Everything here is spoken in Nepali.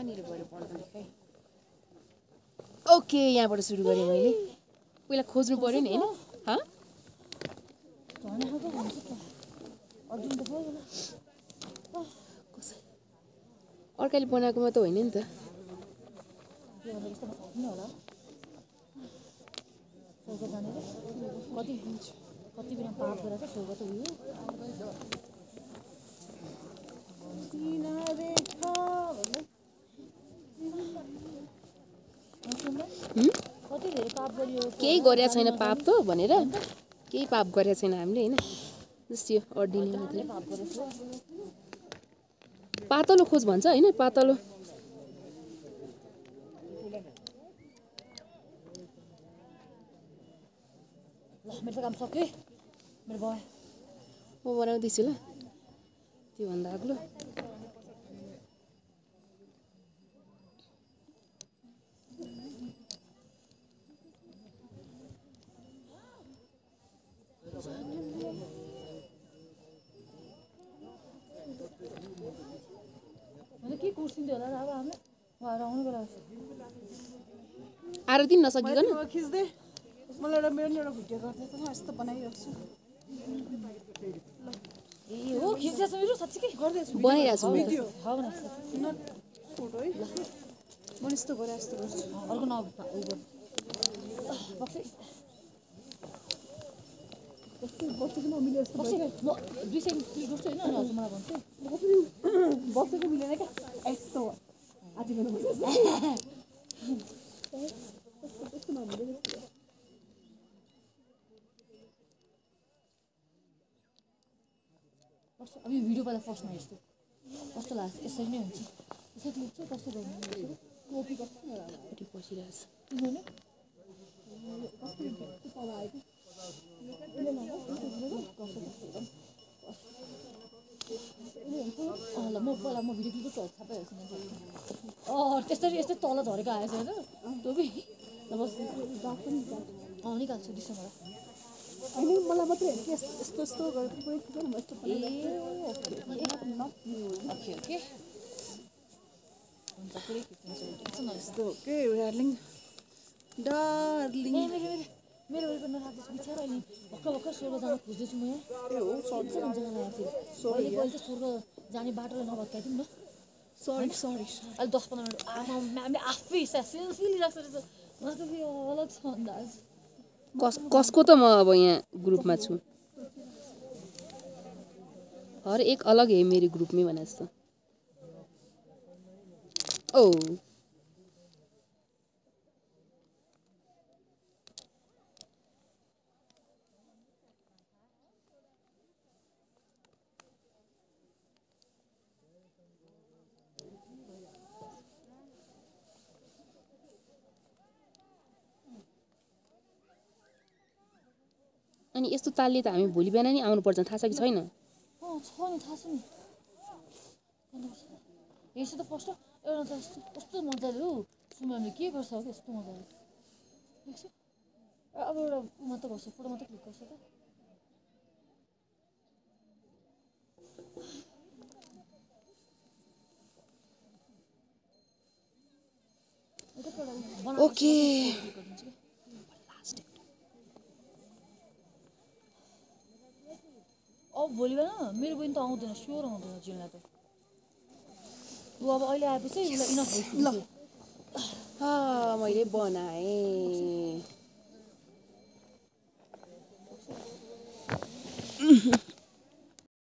कहाँनिर गएर पढ्नु लेखाइ ओके यहाँबाट सुरु गरेँ मैले पहिला खोज्नु पर्यो नि हैन ह अर्काले बनाएकोमा त होइन नि त कति बिना पाप गरेर त स्वर्ग त उयो कति धेरै पाप गरियो केही गरेको छैन पाप त भनेर केही पाप गरेको छैन हामीले हैन जस्तो यो अर्डिने मात्रै पाप गरेको पातलो खोज भन्छ हैन पातलो ल मेरो काम सक्यो मेरो भयो म बनाउँदैछु ल त्यो भन्दा अग्लो मैले के कुर्सिन्थ्यो होला अब हामीले उहाँहरू आउनु बेला आएर दिन नसकिकन खिच्दै मलाई एउटा मेरो एउटा भिडियो गर्दै त म यस्तो बनाइरहेको छु ए हो खिच्दैछ मेरो साँच्चै गर्दैछु बनाइरहेको छु म त भिडियो बनाएको नट फोटो है म यस्तो गरेँ यस्तो गर्छु अर्को न उयो बसेको नमिले यस्तो म 2 सेकेन्ड क्लिक गर्छु होइन अनि हजुर मलाई भन्छु बसेको मिलेन क्या यस्तो आज गर्नु अब यो भिडियो पहिला फर्स्टमा हेर्छु कस्तो लाग्छ यसरी नै हुन्छ यसरी क्लिक चाहिँ कस्तो गर्नु कपी कस्तो पट्टि बसिरहेछ तिमीले ल म पहिला म भिडियो क्लिक गर्छु थाहा पाइहाल्छु त्यसरी यस्तै तल झरेको आएछ होइन त्यो पनि ल बस निकाल्छु डिसेम्बर होइन मलाई मात्रै हेरेँ कि यस्तो यस्तो गरेर यस्तो ए ओके ओके हुन्छ पुरै खिच्नु यस्तो के डार्लिङ डार्लिङ मेरो उयो गर्न राख्दैछु बिचार अहिले भर्खर स्वर्ग जान खोज्दैछु म यहाँ ए हो हुन्छ होला फेरि अहिले चाहिँ स्वर्ग जाने बाटोलाई नभत्काइदिउँ न सरी अहिले 10-15 मिनट हामीले आफै सेल्फी लिइरहेको रहेछ मलाई त फेरि अलग छ अन्दाज कसको त म अब यहाँ ग्रुपमा छु हर एक अलग है मेरे ग्रुप में भने जस्तो ओ अनि यस्तो तालले त हामी भोलि बिहान नि आउनु पर्छ थाहा छ कि छैन छ नि थाहा छ नि हेर्छु त फर्स्ट एउटा त कस्तो मजाले हो सुनाउने के गर्छ हो यस्तो मजाले देख्छु अब एउटा मात्र गर्छु फोटो मात्र क्लिक गर्छु त ओके अब भोलि बिहान मेरो बहिनी त आउँदैन स्योर आउँदैन जिल्ला त ऊ अब अहिले आएपछि उसलाई इनफ भइसक्यो ल मैले बनाएँ